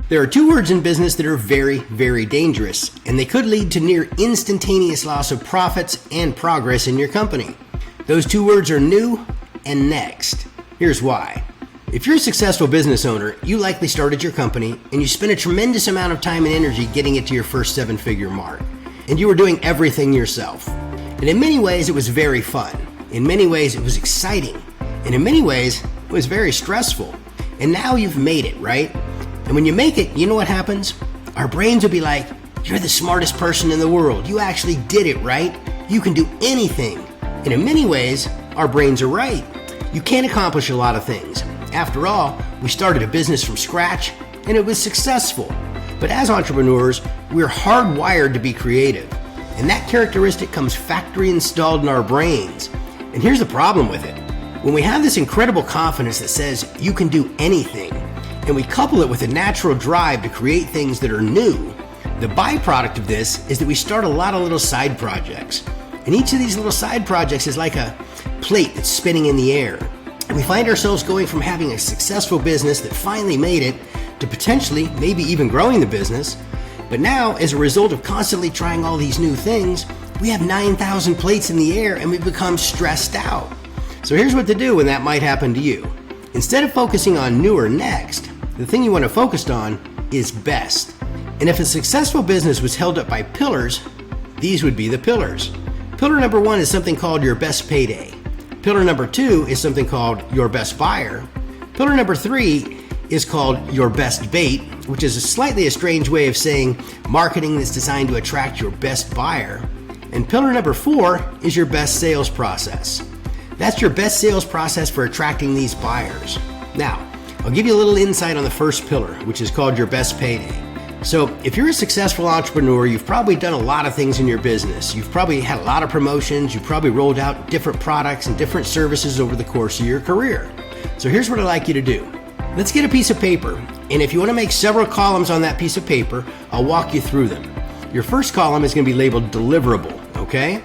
There are two words in business that are very, very dangerous, and they could lead to near instantaneous loss of profits and progress in your company. Those two words are new and next. Here's why. If you're a successful business owner, you likely started your company and you spent a tremendous amount of time and energy getting it to your first seven-figure mark. And you were doing everything yourself. And in many ways, it was very fun. In many ways, it was exciting. And in many ways, it was very stressful. And now you've made it, right? And when you make it, you know what happens? Our brains will be like, you're the smartest person in the world. You actually did it, right? You can do anything. And in many ways, our brains are right. You can't accomplish a lot of things. After all, we started a business from scratch and it was successful. But as entrepreneurs, we're hardwired to be creative. And that characteristic comes factory installed in our brains. And here's the problem with it. When we have this incredible confidence that says you can do anything, and we couple it with a natural drive to create things that are new, the byproduct of this is that we start a lot of little side projects. And each of these little side projects is like a plate that's spinning in the air. And we find ourselves going from having a successful business that finally made it to potentially maybe even growing the business. But now, as a result of constantly trying all these new things, we have 9,000 plates in the air and we become stressed out. So here's what to do when that might happen to you. Instead of focusing on new or next, the thing you want to focus on is best. And if a successful business was held up by pillars, these would be the pillars. Pillar number one is something called your best payday. Pillar number two is something called your best buyer. Pillar number three is called your best bait, which is slightly a strange way of saying marketing that's designed to attract your best buyer. And pillar number four is your best sales process. That's your best sales process for attracting these buyers. Now, I'll give you a little insight on the first pillar, which is called your best payday. So if you're a successful entrepreneur, you've probably done a lot of things in your business. You've probably had a lot of promotions. You've probably rolled out different products and different services over the course of your career. So here's what I'd like you to do. Let's get a piece of paper. And if you want to make several columns on that piece of paper, I'll walk you through them. Your first column is going to be labeled deliverable, okay?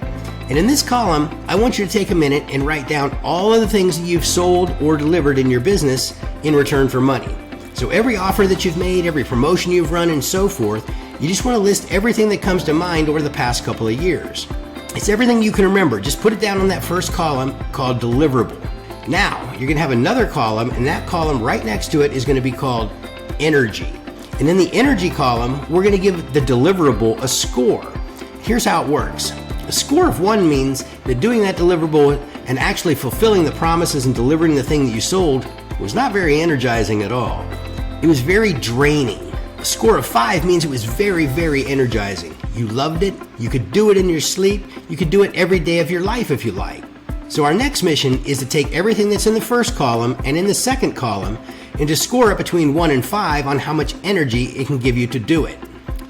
And in this column, I want you to take a minute and write down all of the things that you've sold or delivered in your business in return for money. So every offer that you've made, every promotion you've run, and so forth, you just want to list everything that comes to mind over the past couple of years. It's everything you can remember. Just put it down on that first column called deliverable. Now, you're going to have another column, and that column right next to it is going to be called energy. And in the energy column, we're going to give the deliverable a score. Here's how it works. A score of 1 means that doing that deliverable and actually fulfilling the promises and delivering the thing that you sold was not very energizing at all. It was very draining. A score of 5 means it was very, very energizing. You loved it. You could do it in your sleep. You could do it every day of your life if you like. So our next mission is to take everything that's in the first column and in the second column and to score it between 1 and 5 on how much energy it can give you to do it.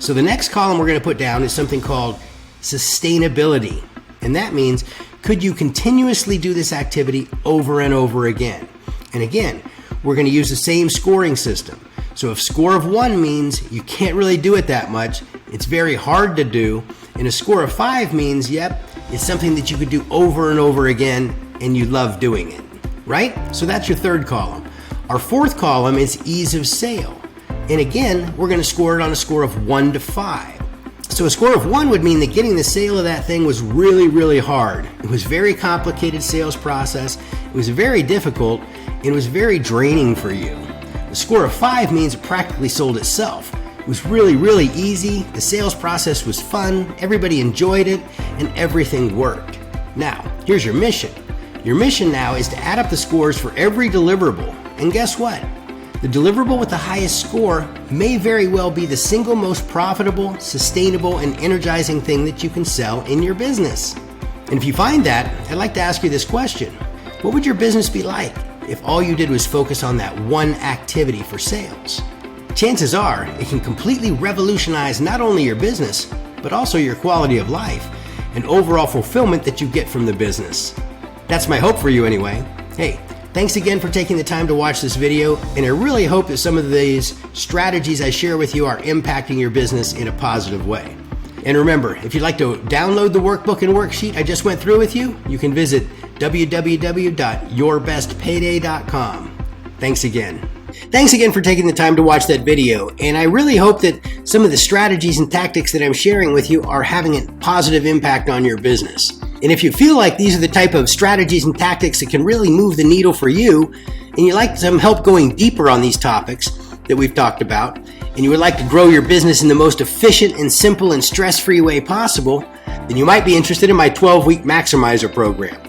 So the next column we're going to put down is something called sustainability. And that means, could you continuously do this activity over and over again? And again, we're going to use the same scoring system. So if score of 1 means you can't really do it that much, it's very hard to do, and a score of 5 means, yep, it's something that you could do over and over again and you love doing it, right? So that's your third column. Our fourth column is ease of sale. And again, we're going to score it on a score of 1 to 5. So a score of 1 would mean that getting the sale of that thing was really, really hard. It was a very complicated sales process. It was very difficult. It was very draining for you. A score of 5 means it practically sold itself. It was really, really easy. The sales process was fun. Everybody enjoyed it and everything worked. Now, here's your mission. Your mission now is to add up the scores for every deliverable. And guess what? The deliverable with the highest score may very well be the single most profitable, sustainable, and energizing thing that you can sell in your business. And if you find that, I'd like to ask you this question. What would your business be like if all you did was focus on that one activity for sales? Chances are it can completely revolutionize not only your business, but also your quality of life and overall fulfillment that you get from the business. That's my hope for you anyway. Hey, thanks again for taking the time to watch this video, and I really hope that some of these strategies I share with you are impacting your business in a positive way. And remember, if you'd like to download the workbook and worksheet I just went through with you, you can visit www.yourbestpayday.com. Thanks again. Thanks again for taking the time to watch that video, and I really hope that some of the strategies and tactics that I'm sharing with you are having a positive impact on your business. And if you feel like these are the type of strategies and tactics that can really move the needle for you, and you'd like some help going deeper on these topics that we've talked about, and you would like to grow your business in the most efficient and simple and stress-free way possible, then you might be interested in my 12-week Maximizer program.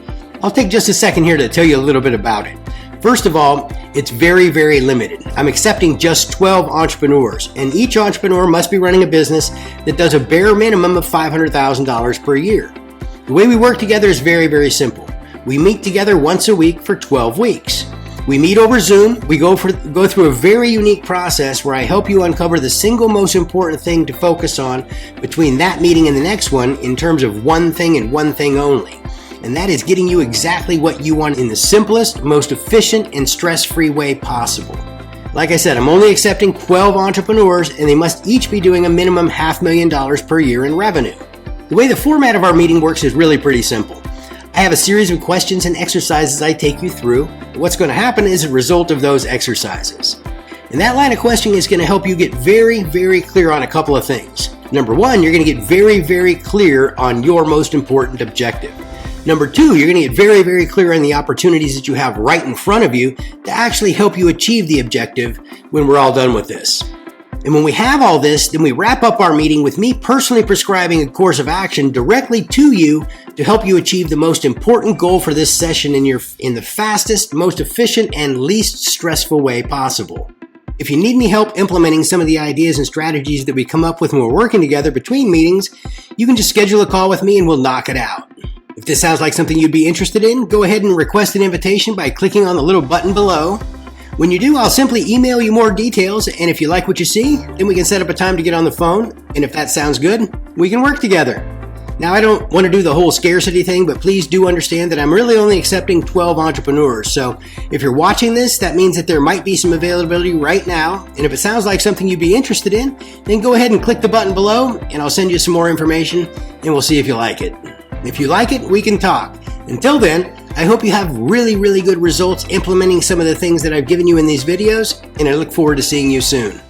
I'll take just a second here to tell you a little bit about it. First of all, it's very, very limited. I'm accepting just 12 entrepreneurs, and each entrepreneur must be running a business that does a bare minimum of $500,000 per year. The way we work together is very, very simple. We meet together once a week for 12 weeks. We meet over Zoom. We go through a very unique process where I help you uncover the single most important thing to focus on between that meeting and the next one in terms of one thing and one thing only. And that is getting you exactly what you want in the simplest, most efficient, and stress-free way possible. Like I said, I'm only accepting 12 entrepreneurs, and they must each be doing a minimum $500,000 per year in revenue. The way the format of our meeting works is really pretty simple. I have a series of questions and exercises I take you through. What's going to happen is a result of those exercises. And that line of questioning is going to help you get very, very clear on a couple of things. Number one, you're going to get very, very clear on your most important objective. Number two, you're going to get very, very clear on the opportunities that you have right in front of you to actually help you achieve the objective when we're all done with this. And when we have all this, then we wrap up our meeting with me personally prescribing a course of action directly to you to help you achieve the most important goal for this session in the fastest, most efficient, and least stressful way possible. If you need any help implementing some of the ideas and strategies that we come up with when we're working together between meetings, you can just schedule a call with me and we'll knock it out. If this sounds like something you'd be interested in, go ahead and request an invitation by clicking on the little button below. When you do, I'll simply email you more details, and if you like what you see, then we can set up a time to get on the phone, and if that sounds good, we can work together. Now, I don't want to do the whole scarcity thing, but please do understand that I'm really only accepting 12 entrepreneurs, so if you're watching this, that means that there might be some availability right now, and if it sounds like something you'd be interested in, then go ahead and click the button below, and I'll send you some more information, and we'll see if you like it. If you like it, we can talk. Until then, I hope you have really, really good results implementing some of the things that I've given you in these videos, and I look forward to seeing you soon.